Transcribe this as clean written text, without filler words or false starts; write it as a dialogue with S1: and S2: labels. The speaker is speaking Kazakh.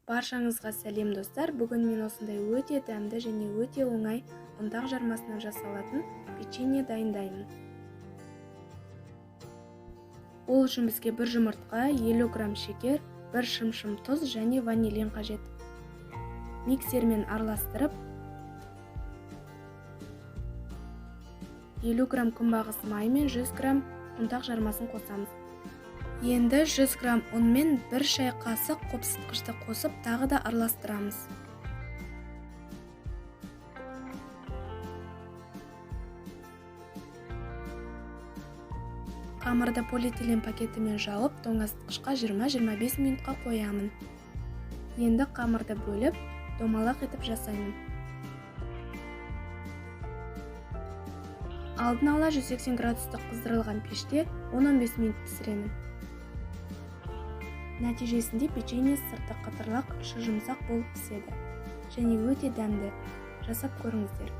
S1: Баршаңызға сәлем достар. Бүгін мен осындай өте дәмді және өте оңай ұнтақ жармасынан жасалатын печенье дайындаймын. Ол үшін бізге 1 жұмыртқа, 50 грамм шекер, 1 шымшым тұз және ванилин қажет. Миксермен араластырып, 50 грамм күнбағыс майы мен 100 грамм ұнтақ жармасын қосамыз. Енді 100 грамм ұн мен 1 шай қасық қопсытқышты қосып, тағы да араластырамыз. Қамырды полиэтилен пакетімен жауып, тоңазытқышқа 20-25 минутқа қоямын. Енді қамырды бөліп, домалақ етіп жасаймын. Алдын ала 180 градустық қыздырылған пеште 10-15 минут пісіремін. Нәтижесінде печенье сырты қытырлақ, іші жұмсақ болып піседі және өте дәмді. Жасап көріңіздер.